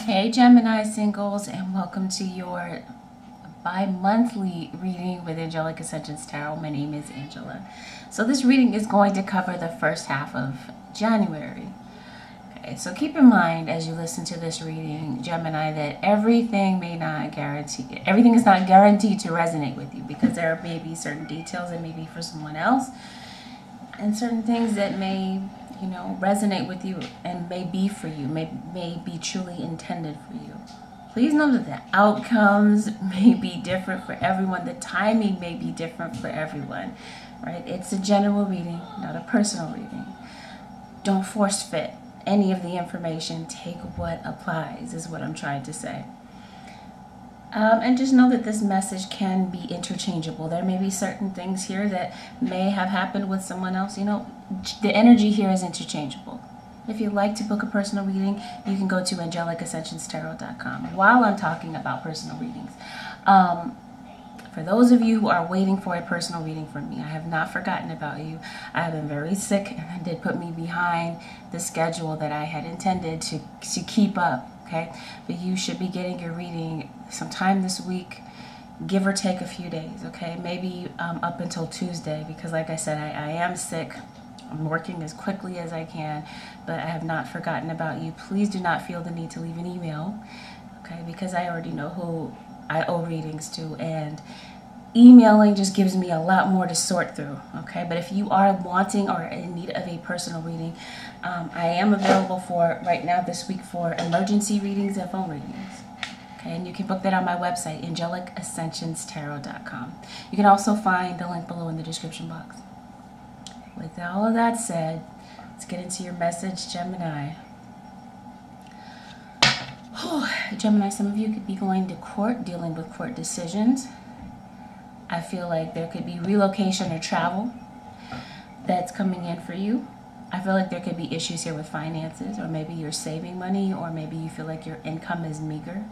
Hey Gemini singles, and welcome to your bi-monthly reading with Angelic Ascensions Tarot. My name is Angela. So this reading is going to cover the first half of January. Okay, so keep in mind as you listen to this reading, Gemini, that everything is not guaranteed to resonate with you, because there may be certain details that may be for someone else, and certain things that may resonate with you and may be for you, may be truly intended for you. Please know that the outcomes may be different for everyone. The timing may be different for everyone, right? It's a general reading, not a personal reading. Don't force fit any of the information. Take what applies, is what I'm trying to say. And just know that this message can be interchangeable. There may be certain things here that may have happened with someone else. The energy here is interchangeable. If you'd like to book a personal reading, you can go to AngelicAscensionsTarot.com. While I'm talking about personal readings, for those of you who are waiting for a personal reading from me, I have not forgotten about you. I have been very sick, and it did put me behind the schedule that I had intended to keep up. Okay, but you should be getting your reading sometime this week, give or take a few days. Okay, maybe up until Tuesday, because like I said, I am sick. I'm working as quickly as I can, but I have not forgotten about you. Please do not feel the need to leave an email, okay, because I already know who I owe readings to, and emailing just gives me a lot more to sort through. Okay, but if you are wanting or in need of a personal reading, I am available for right now this week for emergency readings and phone readings. Okay, and you can book that on my website, AngelicAscensionsTarot.com. You can also find the link below in the description box. With all of that said, let's get into your message, Gemini. Gemini, some of you could be going to court, dealing with court decisions. I feel like there could be relocation or travel that's coming in for you. I feel like there could be issues here with finances, or maybe you're saving money, or maybe you feel like your income is meager.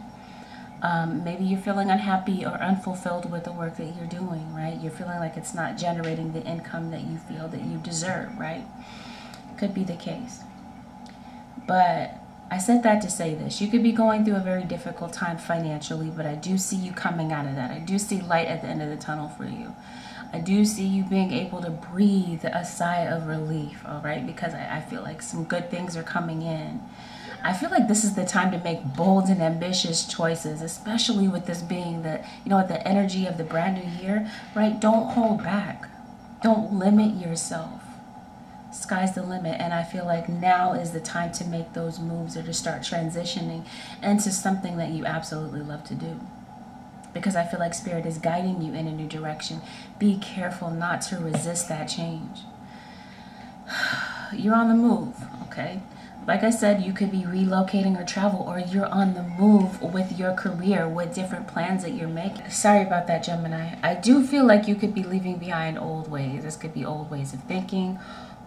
Maybe you're feeling unhappy or unfulfilled with the work that you're doing, right? You're feeling like it's not generating the income that you feel that you deserve, right? Could be the case. But I said that to say this. You could be going through a very difficult time financially, but I do see you coming out of that. I do see light at the end of the tunnel for you. I do see you being able to breathe a sigh of relief, all right? Because I feel like some good things are coming in. I feel like this is the time to make bold and ambitious choices, especially with this being the energy of the brand new year, right? Don't hold back. Don't limit yourself. Sky's the limit, and I feel like now is the time to make those moves, or to start transitioning into something that you absolutely love to do. Because I feel like Spirit is guiding you in a new direction. Be careful not to resist that change. You're on the move, okay? Like I said, you could be relocating or travel, or you're on the move with your career, with different plans that you're making. Sorry about that, Gemini. I do feel like you could be leaving behind old ways. This could be old ways of thinking,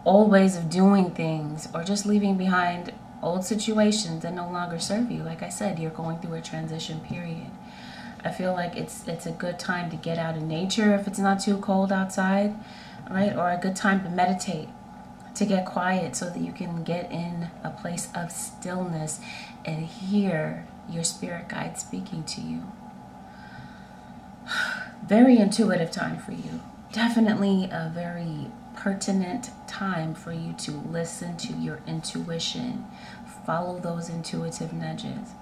old ways of doing things, or just leaving behind old situations that no longer serve you. Like I said, you're going through a transition period. I feel like it's a good time to get out in nature if it's not too cold outside, right? Or a good time to meditate, to get quiet, so that you can get in a place of stillness and hear your spirit guide speaking to you. Very intuitive time for you. Definitely a very pertinent time for you to listen to your intuition. Follow those intuitive nudges.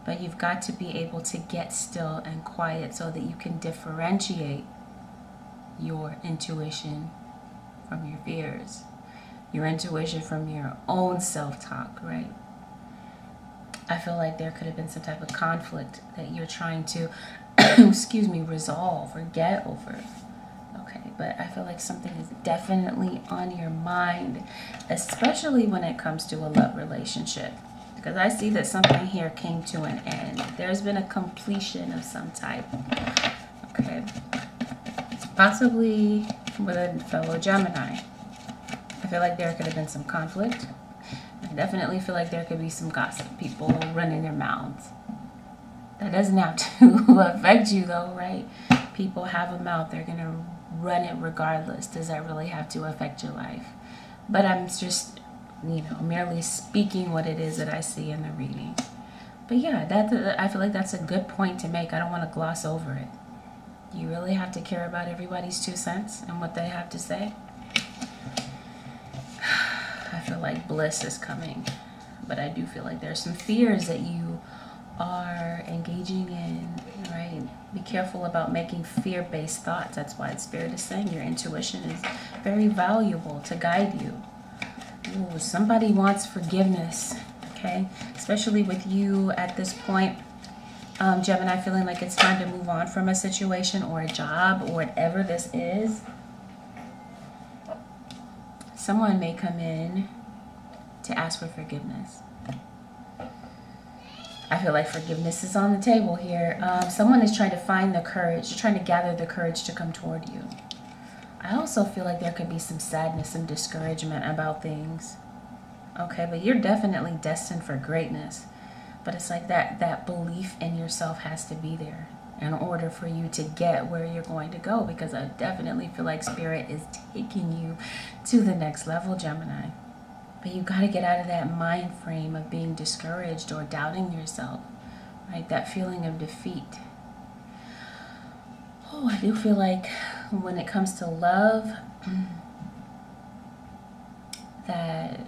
But you've got to be able to get still and quiet so that you can differentiate your intuition from your fears, your intuition from your own self-talk, right? I feel like there could have been some type of conflict that you're trying to, resolve or get over. Okay, but I feel like something is definitely on your mind, especially when it comes to a love relationship. Because I see that something here came to an end. There's been a completion of some type. Okay. Possibly with a fellow Gemini. I feel like there could have been some conflict. I definitely feel like there could be some gossip, people running their mouths. That doesn't have to affect you though, right? People have a mouth. They're going to run it regardless. Does that really have to affect your life? But I'm just merely speaking what it is that I see in the reading. But yeah, I feel like that's a good point to make. I don't want to gloss over it. You really have to care about everybody's 2 cents and what they have to say. I feel like bliss is coming, but I do feel like there's some fears that you are engaging in, right? Be careful about making fear-based thoughts. That's why Spirit is saying your intuition is very valuable to guide you. Ooh, somebody wants forgiveness, okay? Especially with you at this point, Gemini, feeling like it's time to move on from a situation or a job or whatever this is. Someone may come in to ask for forgiveness. I feel like forgiveness is on the table here. Someone is trying to find the courage, trying to gather the courage to come toward you. I also feel like there could be some sadness, some discouragement about things. Okay, but you're definitely destined for greatness. But it's like that belief in yourself has to be there in order for you to get where you're going to go, because I definitely feel like Spirit is taking you to the next level, Gemini. But you got to get out of that mind frame of being discouraged or doubting yourself, right? That feeling of defeat. Oh, I do feel like when it comes to love, that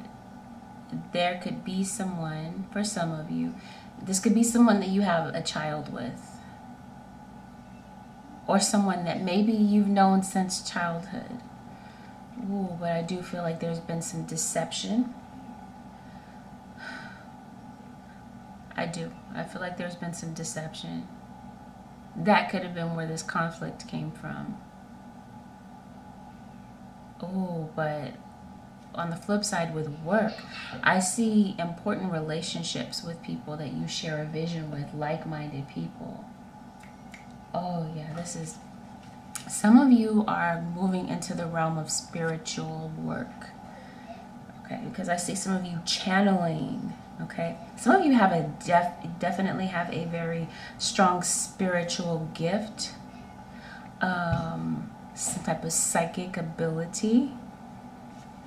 there could be someone, for some of you, this could be someone that you have a child with, or someone that maybe you've known since childhood. Ooh, but I do feel like there's been some deception. I do. I feel like there's been some deception. That could have been where this conflict came from. Oh, but on the flip side with work, I see important relationships with people that you share a vision with, like-minded people. Oh yeah, this is... Some of you are moving into the realm of spiritual work, okay? Because I see some of you channeling, okay? Some of you have definitely have a very strong spiritual gift, some type of psychic ability,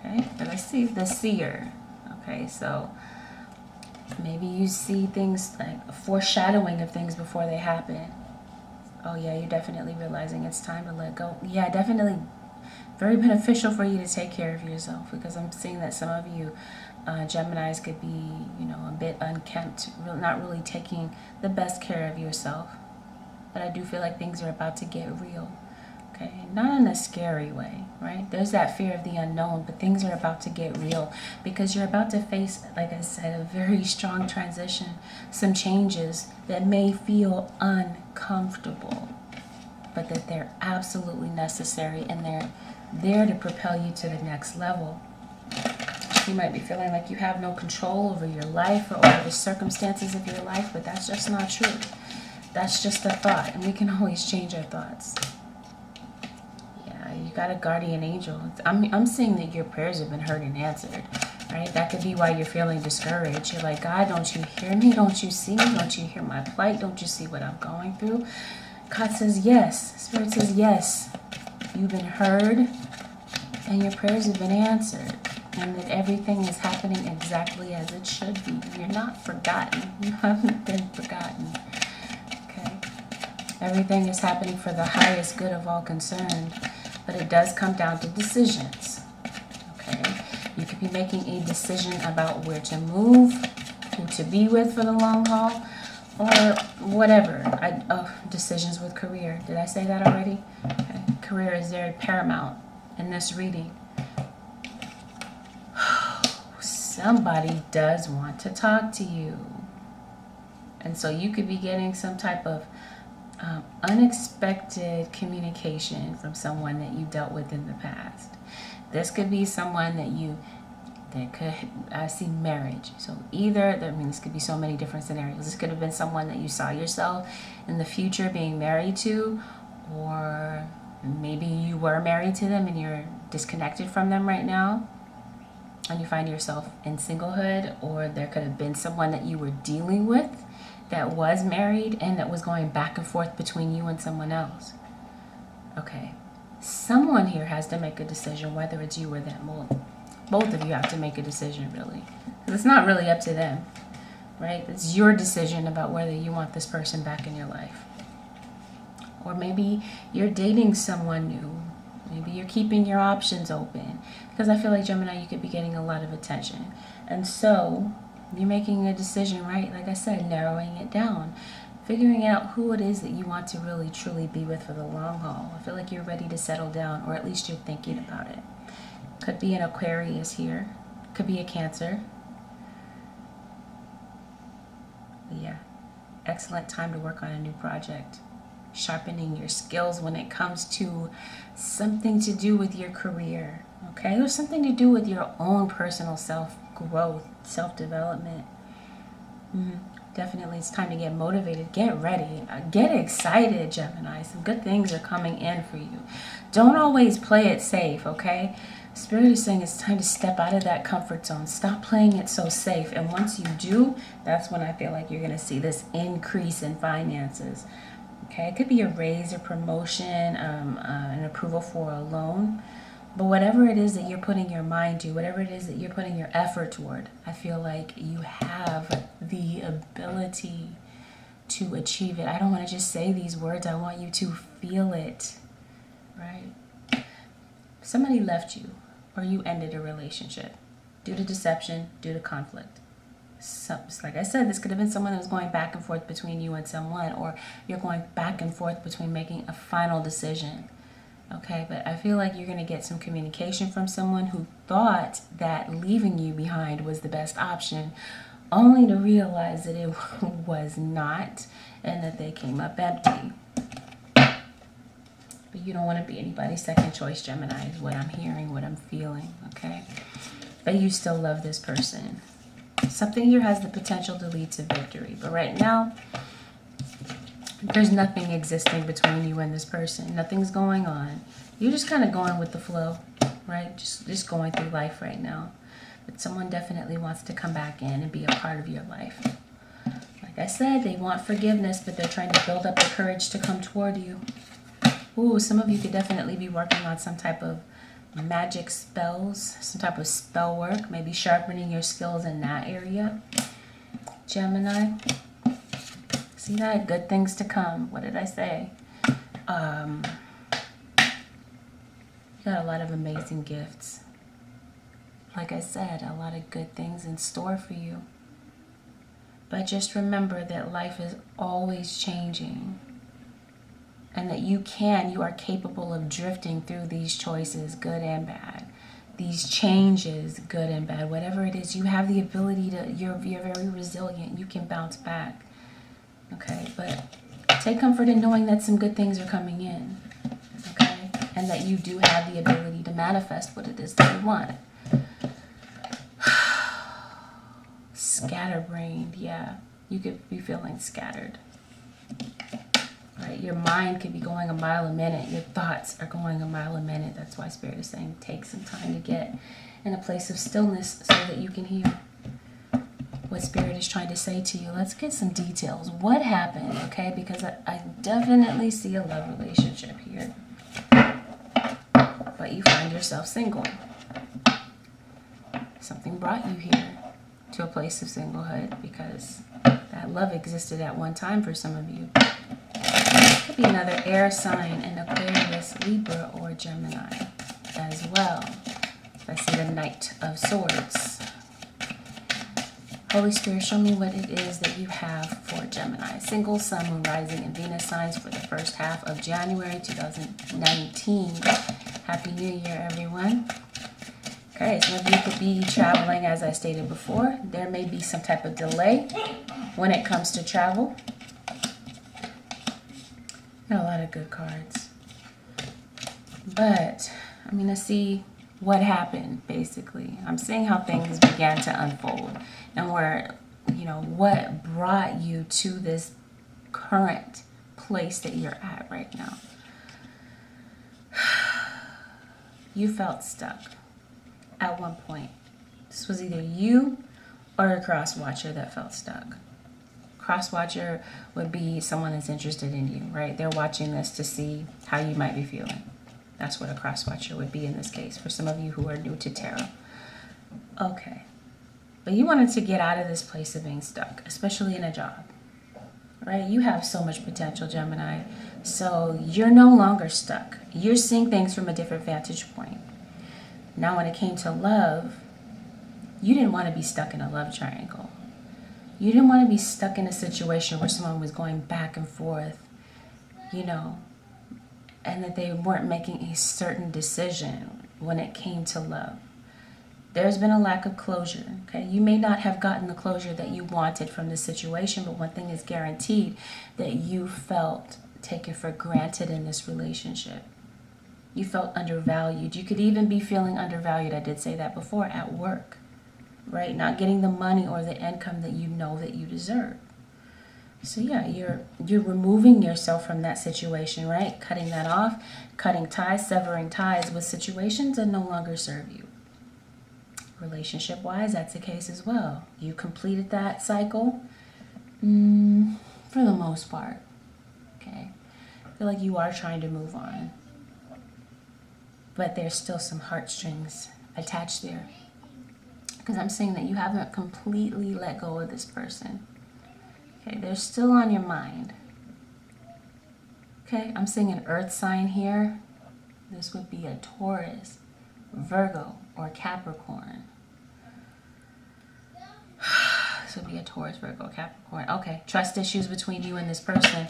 okay? But I see the seer, okay? So maybe you see things like a foreshadowing of things before they happen. Oh yeah, you're definitely realizing it's time to let go. Yeah, definitely very beneficial for you to take care of yourself, because I'm seeing that some of you Geminis could be, you know, a bit unkempt, not really taking the best care of yourself. But I do feel like things are about to get real, okay? Not in a scary way, right? There's that fear of the unknown, but things are about to get real because you're about to face, like I said, a very strong transition, some changes that may feel uncomfortable, but that they're absolutely necessary, and they're there to propel you to the next level. You might be feeling like you have no control over your life or over the circumstances of your life, but that's just not true. That's just a thought, and we can always change our thoughts. Yeah, you got a guardian angel. I'm seeing that your prayers have been heard and answered, right? That could be why you're feeling discouraged. You're like, God, don't you hear me? Don't you see me? Don't you hear my plight? Don't you see what I'm going through? God says yes. Spirit says yes. You've been heard, and your prayers have been answered, and that everything is happening exactly as it should be. You're not forgotten. You haven't been forgotten. Okay? Everything is happening for the highest good of all concerned, but it does come down to decisions. Okay? You could be making a decision about where to move, who to be with for the long haul, or whatever. Decisions with career. Did I say that already? Okay. Career is very paramount in this reading. Somebody does want to talk to you. And so you could be getting some type of unexpected communication from someone that you dealt with in the past. This could be someone I see marriage. So this could be so many different scenarios. This could have been someone that you saw yourself in the future being married to, or maybe you were married to them and you're disconnected from them right now, and you find yourself in singlehood, or there could have been someone that you were dealing with that was married and that was going back and forth between you and someone else. Okay. Someone here has to make a decision, whether it's you or them. Well, both of you have to make a decision, really. Because it's not really up to them. right? It's your decision about whether you want this person back in your life. Or maybe you're dating someone new. Maybe you're keeping your options open. Because I feel like, Gemini, you could be getting a lot of attention. And so you're making a decision, right? Like I said, narrowing it down. Figuring out who it is that you want to really, truly be with for the long haul. I feel like you're ready to settle down, or at least you're thinking about it. Could be an Aquarius here. Could be a Cancer. But yeah, excellent time to work on a new project. Sharpening your skills when it comes to something to do with your career. Okay, or something to do with your own personal self-growth, self-development. Definitely, it's time to get motivated. Get ready. Get excited, Gemini. Some good things are coming in for you. Don't always play it safe, okay? Spirit is saying it's time to step out of that comfort zone. Stop playing it so safe. And once you do, that's when I feel like you're going to see this increase in finances. Okay, it could be a raise, a promotion, an approval for a loan. But whatever it is that you're putting your mind to, whatever it is that you're putting your effort toward, I feel like you have the ability to achieve it. I don't want to just say these words. I want you to feel it, right? Somebody left you, or you ended a relationship due to deception, due to conflict. So, like I said, this could have been someone that was going back and forth between you and someone, or you're going back and forth between making a final decision. Okay, but I feel like you're going to get some communication from someone who thought that leaving you behind was the best option, only to realize that it was not, and that they came up empty. But you don't want to be anybody's second choice, Gemini, is what I'm hearing, what I'm feeling, okay? But you still love this person. Something here has the potential to lead to victory, but right now, there's nothing existing between you and this person. Nothing's going on. You're just kind of going with the flow, right? Just going through life right now. But someone definitely wants to come back in and be a part of your life. Like I said, they want forgiveness, but they're trying to build up the courage to come toward you. Ooh, some of you could definitely be working on some type of magic spells, some type of spell work, maybe sharpening your skills in that area. Gemini. See that? Good things to come. What did I say? You got a lot of amazing gifts. Like I said, a lot of good things in store for you. But just remember that life is always changing. And that you are capable of drifting through these choices, good and bad. These changes, good and bad. Whatever it is, you have the ability to, you're very resilient. You can bounce back. Okay, but take comfort in knowing that some good things are coming in, okay? And that you do have the ability to manifest what it is that you want. Scatterbrained, yeah. You could be feeling scattered. Right? Your mind could be going a mile a minute. Your thoughts are going a mile a minute. That's why Spirit is saying take some time to get in a place of stillness so that you can hear what Spirit is trying to say to you. Let's get some details. What happened, okay? Because I definitely see a love relationship here. But you find yourself single. Something brought you here to a place of singlehood because that love existed at one time for some of you. Could be another air sign, an Aquarius, Libra, or Gemini as well. I see the Knight of Swords. Holy Spirit, show me what it is that you have for Gemini. Single, Sun, Moon, Rising, and Venus signs for the first half of January 2019. Happy New Year, everyone. Okay, some of you could be traveling, as I stated before. There may be some type of delay when it comes to travel. Got a lot of good cards. But I'm going to see what happened, basically. I'm seeing how things began to unfold and where, what brought you to this current place that you're at right now. You felt stuck at one point. This was either you or a cross-watcher that felt stuck. Cross-watcher would be someone that's interested in you, right? They're watching this to see how you might be feeling. That's what a cross-watcher would be in this case, for some of you who are new to tarot. Okay. But you wanted to get out of this place of being stuck, especially in a job, right? You have so much potential, Gemini. So you're no longer stuck. You're seeing things from a different vantage point. Now, when it came to love, you didn't want to be stuck in a love triangle. You didn't want to be stuck in a situation where someone was going back and forth, you know, and that they weren't making a certain decision when it came to love. There's been a lack of closure, okay? You may not have gotten the closure that you wanted from the situation, but one thing is guaranteed, that you felt taken for granted in this relationship. You felt undervalued. You could even be feeling undervalued, I did say that before, at work, right? Not getting the money or the income that you know that you deserve. So yeah, you're removing yourself from that situation, right? Cutting that off, cutting ties, severing ties with situations that no longer serve you. Relationship-wise, that's the case as well. You completed that cycle for the most part, okay? I feel like you are trying to move on, but there's still some heartstrings attached there, because I'm seeing that you haven't completely let go of this person. Okay, they're still on your mind. Okay, I'm seeing an earth sign here. This would be a Taurus, Virgo, or Capricorn. This would be a Taurus, Virgo, Capricorn. Okay, trust issues between you and this person.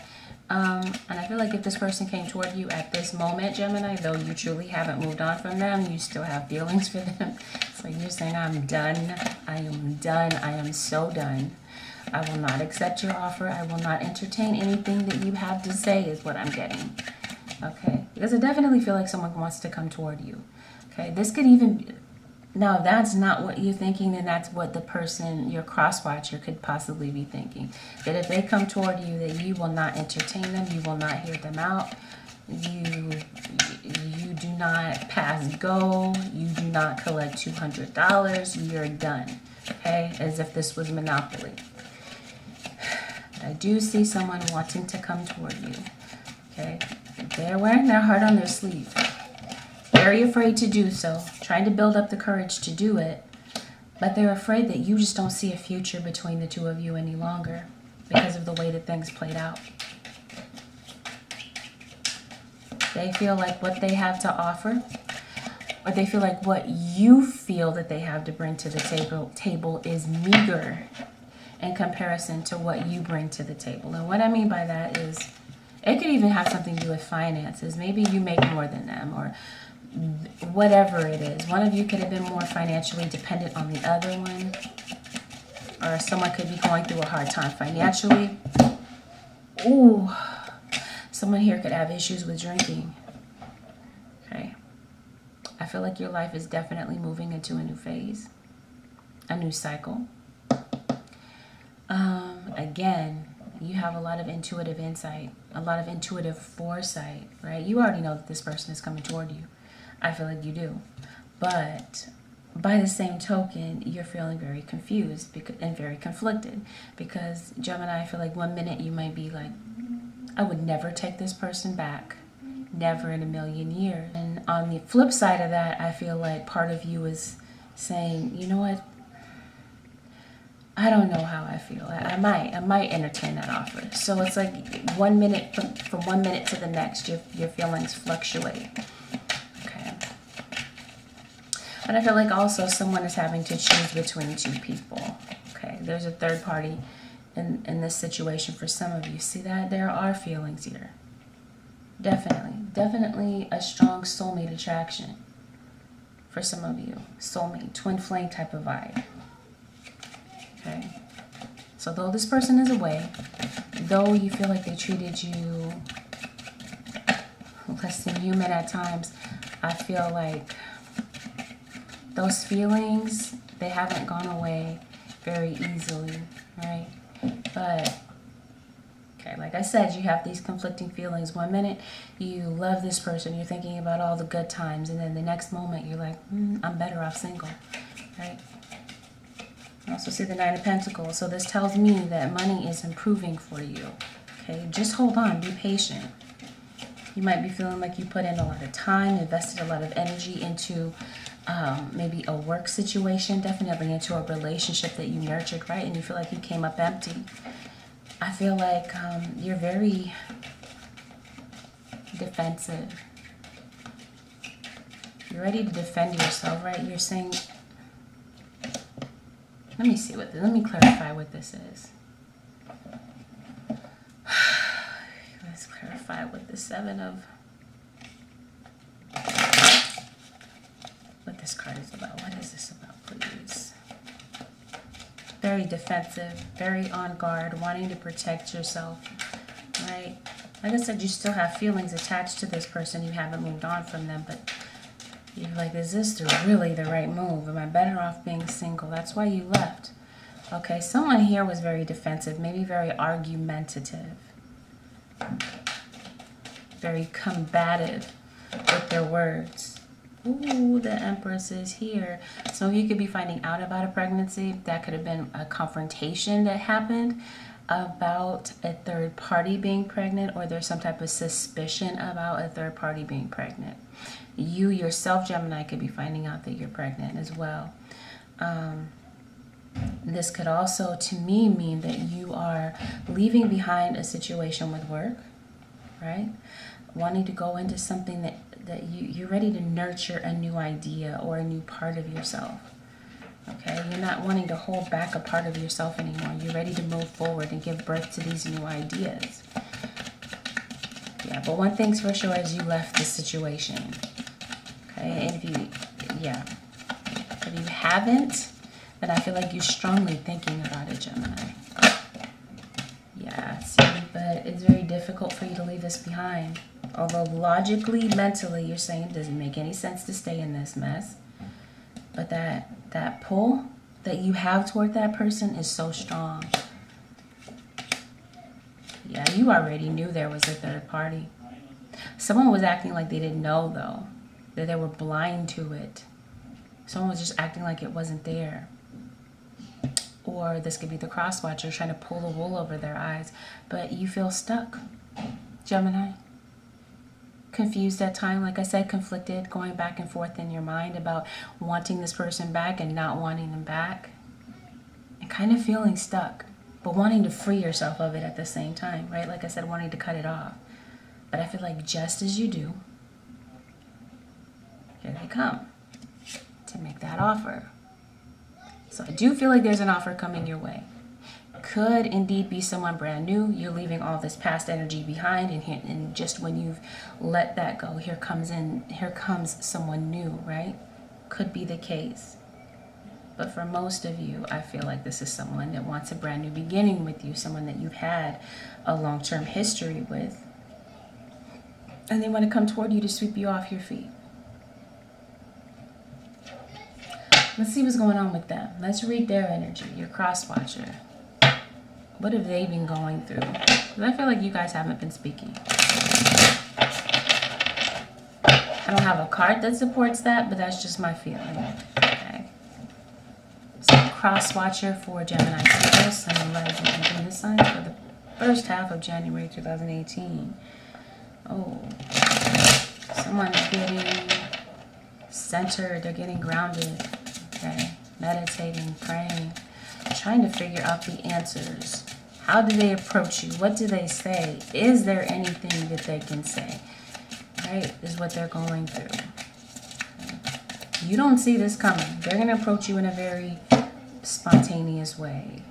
And I feel like if this person came toward you at this moment, Gemini, though you truly haven't moved on from them, you still have feelings for them. So you're saying, I'm done. I am done. I am so done. I will not accept your offer. I will not entertain anything that you have to say, is what I'm getting. Okay? Because I definitely feel like someone wants to come toward you. Okay? This could even be... Now, if that's not what you're thinking, then that's what the person, your cross-watcher, could possibly be thinking. That if they come toward you, that you will not entertain them, you will not hear them out, you do not pass go, you do not collect $200, you're done. Okay? As if this was Monopoly. But I do see someone wanting to come toward you. Okay? They're wearing their heart on their sleeve. Very afraid to do so, trying to build up the courage to do it, but they're afraid that you just don't see a future between the two of you any longer because of the way that things played out. They feel like what they have to offer, or they feel like what you feel that they have to bring to the table is meager in comparison to what you bring to the table. And what I mean by that is, it could even have something to do with finances. Maybe you make more than them, or whatever it is. One of you could have been more financially dependent on the other one, or someone could be going through a hard time financially. Ooh, someone here could have issues with drinking. Okay, I feel like your life is definitely moving into a new phase, a new cycle. Again, you have a lot of intuitive insight, a lot of intuitive foresight, right? You already know that this person is coming toward you. I feel like you do. But by the same token, you're feeling very confused and very conflicted. Because, Gemini, I feel like one minute you might be like, I would never take this person back. Never in a million years. And on the flip side of that, I feel like part of you is saying, you know what? I don't know how I feel. I might entertain that offer. So it's like 1 minute, from 1 minute to the next, your feelings fluctuate. Okay. But I feel like also someone is having to choose between two people. Okay. There's a third party in this situation for some of you. See that? There are feelings here. Definitely a strong soulmate attraction for some of you. Soulmate, twin flame type of vibe. Okay, so though this person is away, though you feel like they treated you less than human at times, I feel like those feelings, they haven't gone away very easily, right? But, okay, like I said, you have these conflicting feelings. 1 minute, you love this person, you're thinking about all the good times, and then the next moment, you're like, I'm better off single, right? I also see the Knight of Pentacles. So this tells me that money is improving for you. Okay, just hold on, be patient. You might be feeling like you put in a lot of time, invested a lot of energy into maybe a work situation, definitely into a relationship that you nurtured, right? And you feel like you came up empty. I feel like you're very defensive. You're ready to defend yourself, right? You're saying, let me see what let me clarify what this is. Let's clarify what the Seven of, what this card is about. What is this about, please? Very defensive, very on guard, wanting to protect yourself, right? Like I said, you still have feelings attached to this person. You haven't moved on from them, but you're like, is this really the right move? Am I better off being single? That's why you left. Okay, someone here was very defensive, maybe very argumentative, very combative with their words. Ooh, the Empress is here. So you could be finding out about a pregnancy. That could have been a confrontation that happened about a third party being pregnant, or there's some type of suspicion about a third party being pregnant. You yourself, Gemini, could be finding out that you're pregnant as well. This could also, to me, mean that you are leaving behind a situation with work, right? Wanting to go into something that you're ready to nurture a new idea or a new part of yourself. Okay, you're not wanting to hold back a part of yourself anymore. You're ready to move forward and give birth to these new ideas. Yeah, but one thing's for sure is you left this situation. Okay, and if you haven't, then I feel like you're strongly thinking about it, Gemini. Yeah, see, but it's very difficult for you to leave this behind. Although logically, mentally, you're saying it doesn't make any sense to stay in this mess. But that pull that you have toward that person is so strong. Yeah, you already knew there was a third party. Someone was acting like they didn't know, though. That they were blind to it. Someone was just acting like it wasn't there. Or this could be the cross-watcher trying to pull the wool over their eyes. But you feel stuck, Gemini. Confused at time, like I said, conflicted, going back and forth in your mind about wanting this person back and not wanting them back. And kind of feeling stuck, but wanting to free yourself of it at the same time, right? Like I said, wanting to cut it off. But I feel like just as you do, here they come to make that offer. So I do feel like there's an offer coming your way. Could indeed be someone brand new. You're leaving all this past energy behind, and just when you've let that go, here comes someone new, right? Could be the case. But for most of you, I feel like this is someone that wants a brand new beginning with you, someone that you've had a long-term history with, and they want to come toward you to sweep you off your feet. Let's see what's going on with them. Let's read their energy, your cross-watcher. What have they been going through? Because I feel like you guys haven't been speaking. I don't have a card that supports that, but that's just my feeling. Okay. So cross-watcher for Gemini people, Sun, Rising, and Venus signs for the first half of January 2018. Oh. Someone's getting centered. They're getting grounded. Okay. Meditating, praying, trying to figure out the answers. How do they approach you? What do they say? Is there anything that they can say? Right? Is what they're going through. You don't see this coming. They're going to approach you in a very spontaneous way.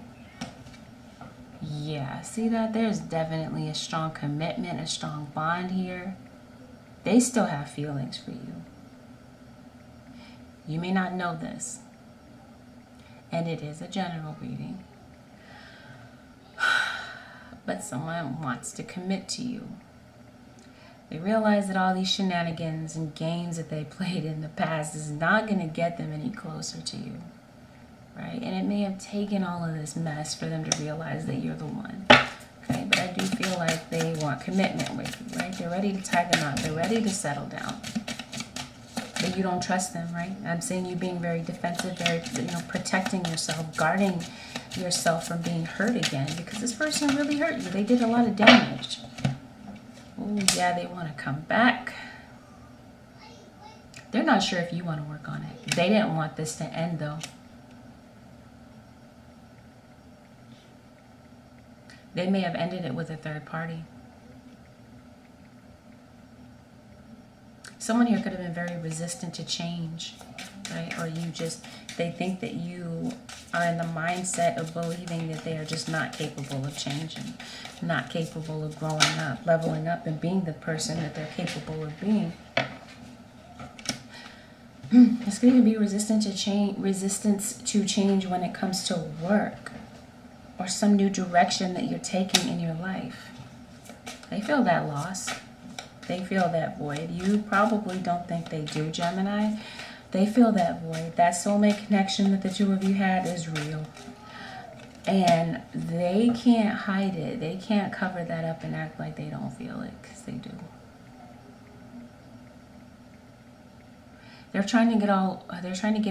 Yeah, see that? There's definitely a strong commitment, a strong bond here. They still have feelings for you. You may not know this. And it is a general reading. But someone wants to commit to you. They realize that all these shenanigans and games that they played in the past is not going to get them any closer to you. Right? And it may have taken all of this mess for them to realize that you're the one. Okay? But I do feel like they want commitment with you. Right? They're ready to tie the knot. They're ready to settle down. But you don't trust them, right? I'm saying you being very defensive, very, protecting yourself, guarding yourself from being hurt again, because this person really hurt you. They did a lot of damage. Oh, yeah, they want to come back. They're not sure if you want to work on it. They didn't want this to end though. They may have ended it with a third party. Someone here could have been very resistant to change, right? Or they think that you are in the mindset of believing that they are just not capable of changing, not capable of growing up, leveling up, and being the person that they're capable of being. It's going to be resistance to change when it comes to work or some new direction that you're taking in your life. They feel that loss. They feel that void. You probably don't think they do, Gemini. They feel that void. That soulmate connection that the two of you had is real. And they can't hide it. They can't cover that up and act like they don't feel it, because they do. They're trying to get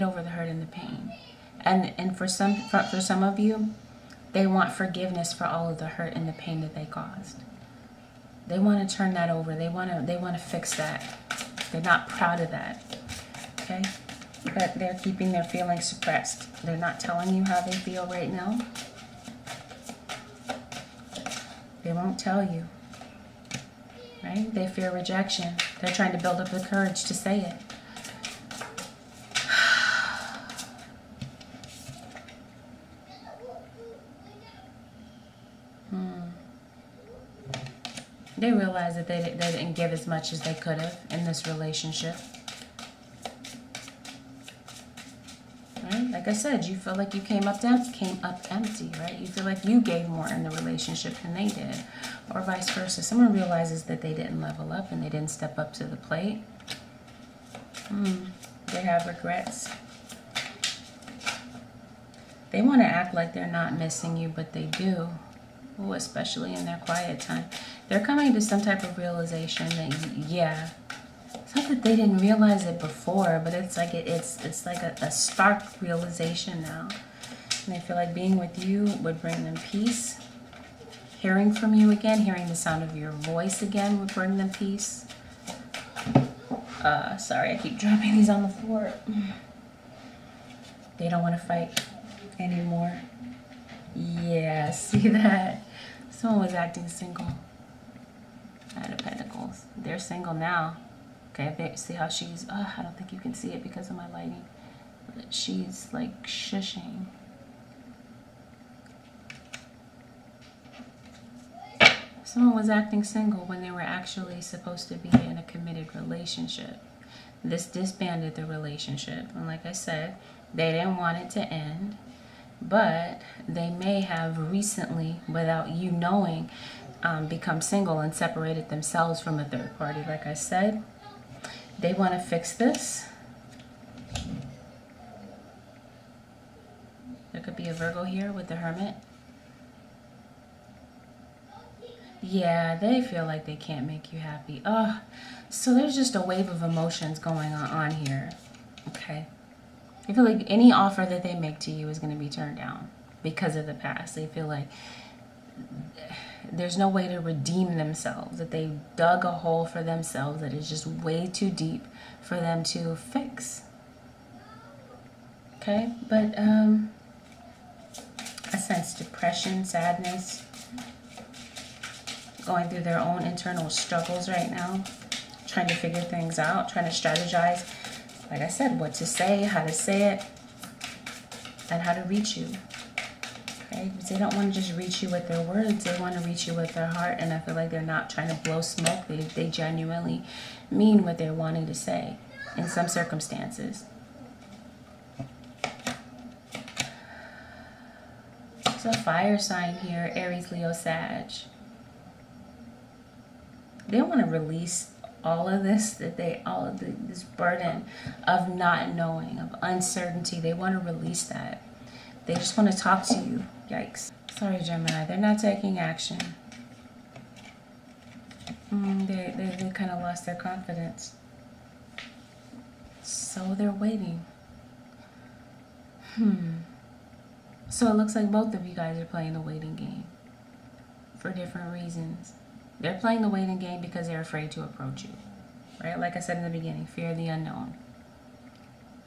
over the hurt and the pain. And for some of you, they want forgiveness for all of the hurt and the pain that they caused. They want to turn that over. They want to fix that. They're not proud of that. Okay? But they're keeping their feelings suppressed. They're not telling you how they feel right now. They won't tell you. Right? They fear rejection. They're trying to build up the courage to say it. They realize that they didn't give as much as they could have in this relationship. Right? Like I said, you feel like you came up empty, right? You feel like you gave more in the relationship than they did, or vice versa. Someone realizes that they didn't level up and they didn't step up to the plate. They have regrets. They want to act like they're not missing you, but they do. Ooh, especially in their quiet time. They're coming to some type of realization that, yeah, it's not that they didn't realize it before, but it's like it's like a stark realization now. And they feel like being with you would bring them peace. Hearing from you again, hearing the sound of your voice again would bring them peace. Sorry, I keep dropping these on the floor. They don't want to fight anymore. Yeah, see that? Someone was acting single. Knight of Pentacles. They're single now. Okay, see how she's... I don't think you can see it because of my lighting. But she's like shushing. Someone was acting single when they were actually supposed to be in a committed relationship. This disbanded the relationship. And like I said, they didn't want it to end. But they may have recently, without you knowing, become single and separated themselves from a third party. Like I said, they want to fix this. There could be a Virgo here with the Hermit. Yeah, they feel like they can't make you happy. So there's just a wave of emotions going on here. Okay. I feel like any offer that they make to you is going to be turned down because of the past. They feel like there's no way to redeem themselves, that they dug a hole for themselves that is just way too deep for them to fix. Okay, but I sense depression, sadness, going through their own internal struggles right now, trying to figure things out, trying to strategize. Like I said, what to say, how to say it, and how to reach you. Okay? Because they don't want to just reach you with their words. They want to reach you with their heart. And I feel like they're not trying to blow smoke. They genuinely mean what they're wanting to say in some circumstances. There's a fire sign here, Aries, Leo, Sag. They want to release all of this, this burden of not knowing, of uncertainty. They want to release that. They just want to talk to you. Yikes. Sorry, Gemini. They're not taking action. They kind of lost their confidence. So they're waiting. So it looks like both of you guys are playing the waiting game for different reasons. They're playing the waiting game because they're afraid to approach you, right? Like I said in the beginning, fear of the unknown.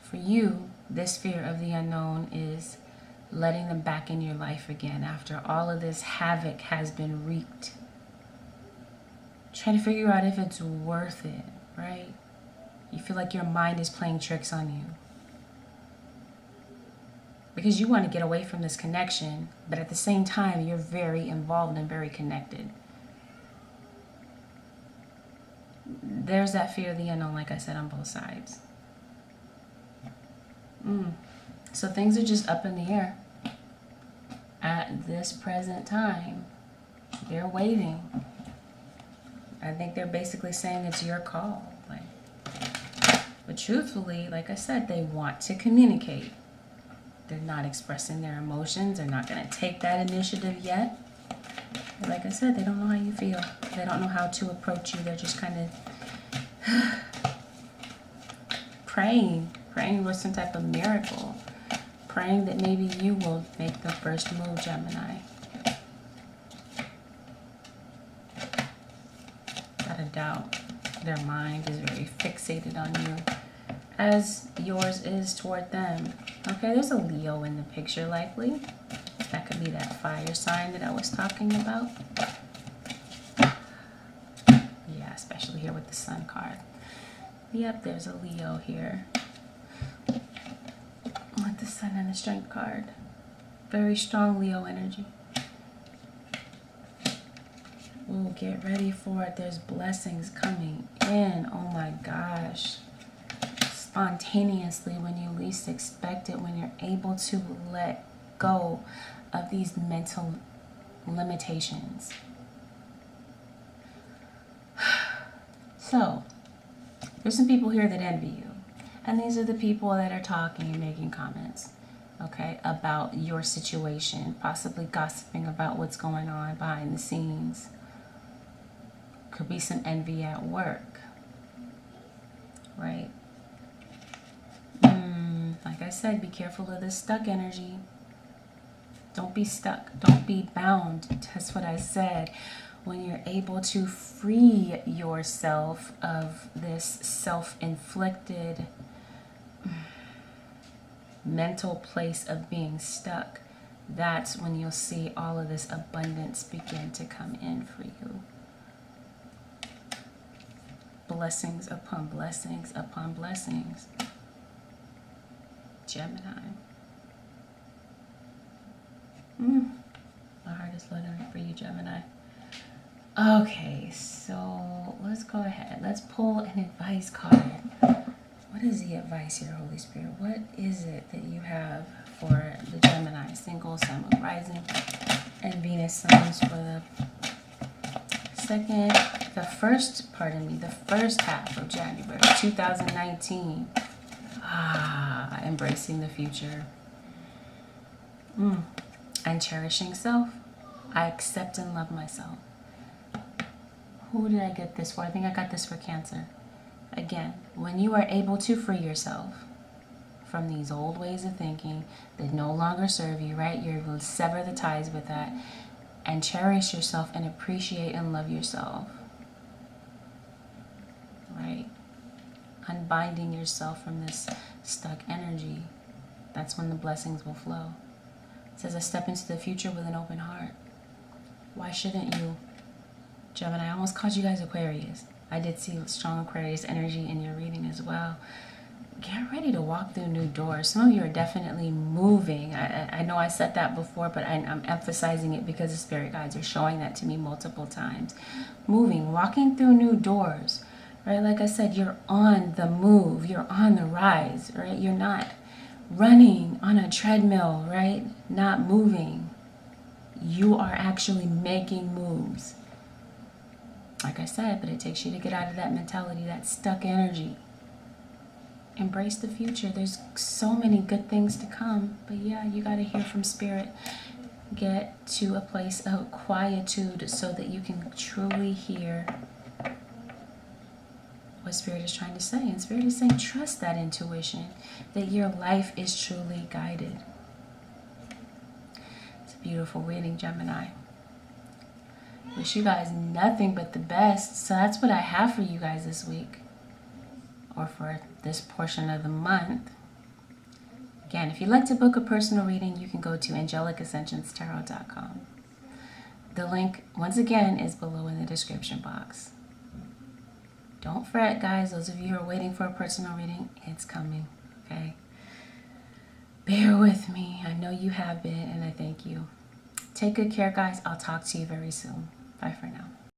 For you, this fear of the unknown is letting them back in your life again after all of this havoc has been wreaked. Trying to figure out if it's worth it, right? You feel like your mind is playing tricks on you. Because you want to get away from this connection, but at the same time, you're very involved and very connected. There's that fear of the unknown, like I said, on both sides. So things are just up in the air at this present time. They're waiting. I think they're basically saying it's your call. But truthfully, like I said, they want to communicate. They're not expressing their emotions. They're not going to take that initiative yet. But like I said, they don't know how you feel. They don't know how to approach you. They're just kind of praying for some type of miracle. Praying that maybe you will make the first move, Gemini. Without a doubt, their mind is very fixated on you, as yours is toward them. Okay, there's a Leo in the picture, likely. That could be that fire sign that I was talking about. Yeah, especially here with the Sun card. Yep, there's a Leo here. With the Sun and the Strength card. Very strong Leo energy. Ooh, get ready for it. There's blessings coming in. Oh my gosh. Spontaneously, when you least expect it, when you're able to let go of these mental limitations. So, there's some people here that envy you. And these are the people that are talking and making comments, okay, about your situation, possibly gossiping about what's going on behind the scenes. Could be some envy at work, right? Like I said, be careful of this stuck energy. Don't be stuck. Don't be bound. That's what I said. When you're able to free yourself of this self-inflicted mental place of being stuck, that's when you'll see all of this abundance begin to come in for you. Blessings upon blessings upon blessings. Gemini. My heart is fluttering for you, Gemini. Okay, so let's go ahead. Let's pull an advice card. What is the advice here, Holy Spirit? What is it that you have for the Gemini, single, sun, moon, rising, and Venus signs for the first half of January 2019? Embracing the future. And cherishing self. I accept and love myself. Who did I get this for? I think I got this for Cancer. Again, when you are able to free yourself from these old ways of thinking that no longer serve you, right? You're able to sever the ties with that and cherish yourself and appreciate and love yourself, right? Unbinding yourself from this stuck energy. That's when the blessings will flow. It says, I step into the future with an open heart. Why shouldn't you? Gemini, I almost called you guys Aquarius. I did see strong Aquarius energy in your reading as well. Get ready to walk through new doors. Some of you are definitely moving. I know I said that before, but I'm emphasizing it because the spirit guides are showing that to me multiple times. Moving, walking through new doors, right? Like I said, you're on the move. You're on the rise, right? You're not running on a treadmill, right? Not moving. You are actually making moves. Like I said, but it takes you to get out of that mentality, that stuck energy. Embrace the future. There's so many good things to come. But yeah, you got to hear from spirit. Get to a place of quietude so that you can truly hear what spirit is trying to say. And spirit is saying, trust that intuition, that your life is truly guided. It's a beautiful reading, Gemini. Wish you guys nothing but the best. So that's what I have for you guys this week, or for this portion of the month. Again, if you'd like to book a personal reading, you can go to AngelicAscensionsTarot.com. The link, once again, is below in the description box. Don't fret, guys. Those of you who are waiting for a personal reading, it's coming, okay? Bear with me. I know you have been, and I thank you. Take good care, guys. I'll talk to you very soon. Bye for now.